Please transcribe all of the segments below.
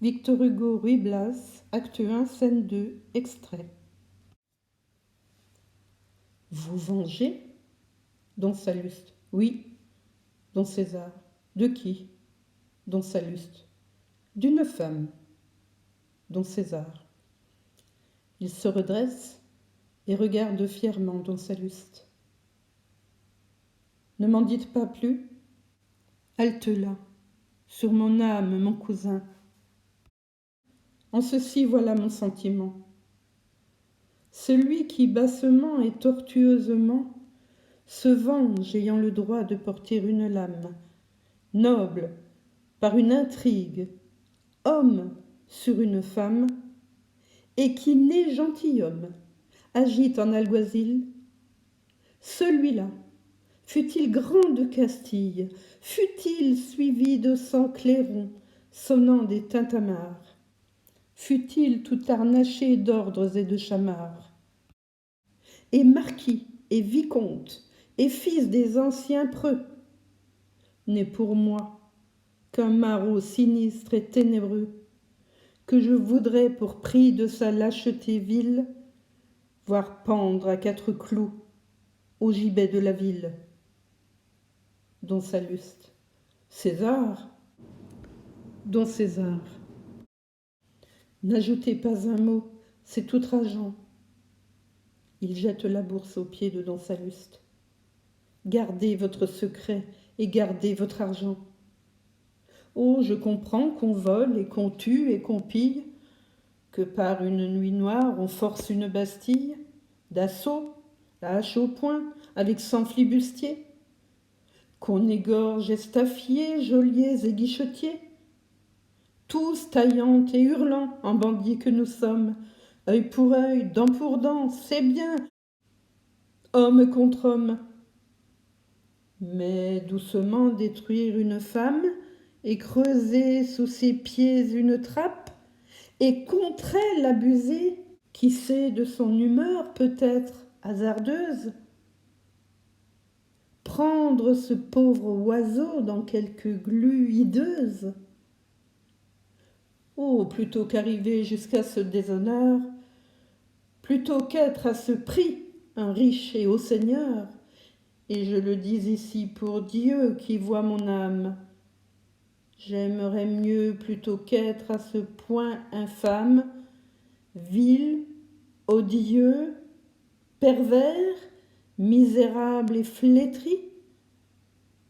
Victor Hugo Ruy Blas, acte 1, scène 2, extrait. Vous vengez? Don Salluste. Oui. Don César. De qui? Don Salluste. D'une femme. Don César. Il se redresse et regarde fièrement Don Salluste. Ne m'en dites pas plus? Halte là, sur mon âme, mon cousin. En ceci voilà mon sentiment. Celui qui bassement et tortueusement se venge ayant le droit de porter une lame, noble, par une intrigue, homme sur une femme, et qui né gentilhomme, agite en alguazil, celui-là, fût-il grand de Castille, fût-il suivi de 100 clairons sonnant des tintamarres, fût-il tout harnaché d'ordres et de chamarres, et marquis et vicomte et fils des anciens preux, n'est pour moi qu'un maraud sinistre et ténébreux, que je voudrais pour prix de sa lâcheté vile, voir pendre à 4 clous au gibet de la ville. Don Salluste. César. Don César. N'ajoutez pas un mot, c'est outrageant. Il jette la bourse aux pieds de Don Salluste. Gardez votre secret et gardez votre argent. Oh, je comprends qu'on vole et qu'on tue et qu'on pille, que par une nuit noire on force une Bastille, d'assaut, la hache au poing, avec 100 flibustiers, qu'on égorge estafiers, geôliers et guichetiers, tous taillant et hurlant en bandits que nous sommes, œil pour œil, dent pour dent, c'est bien, homme contre homme. Mais doucement détruire une femme et creuser sous ses pieds une trappe et contre elle abuser, qui sait de son humeur peut-être hasardeuse, prendre ce pauvre oiseau dans quelque glu hideuse. Oh, plutôt qu'arriver jusqu'à ce déshonneur, plutôt qu'être à ce prix un riche et haut seigneur, et je le dis ici pour Dieu qui voit mon âme, j'aimerais mieux plutôt qu'être à ce point infâme, vil, odieux, pervers, misérable et flétri,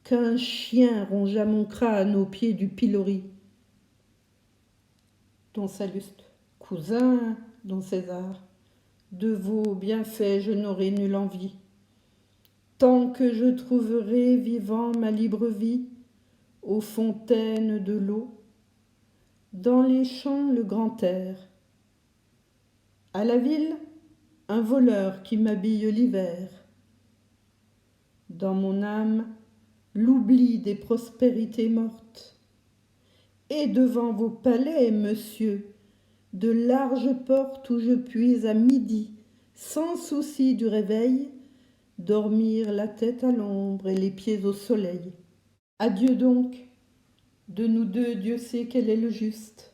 qu'un chien rongea mon crâne au pied du pilori. Don Salluste. Cousin, Don César, de vos bienfaits je n'aurai nulle envie. Tant que je trouverai vivant ma libre vie, aux fontaines de l'eau, dans les champs le grand air. À la ville, un voleur qui m'habille l'hiver. Dans mon âme, l'oubli des prospérités mortes. Et devant vos palais, monsieur, de larges portes où je puis à midi, sans souci du réveil, dormir la tête à l'ombre et les pieds au soleil. Adieu donc, de nous deux Dieu sait quel est le juste.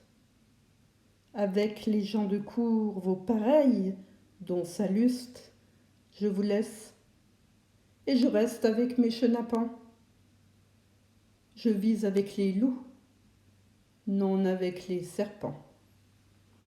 Avec les gens de cour, vos pareils, Don Salluste, je vous laisse, et je reste avec mes chenapans. Je vis avec les loups, non avec les serpents.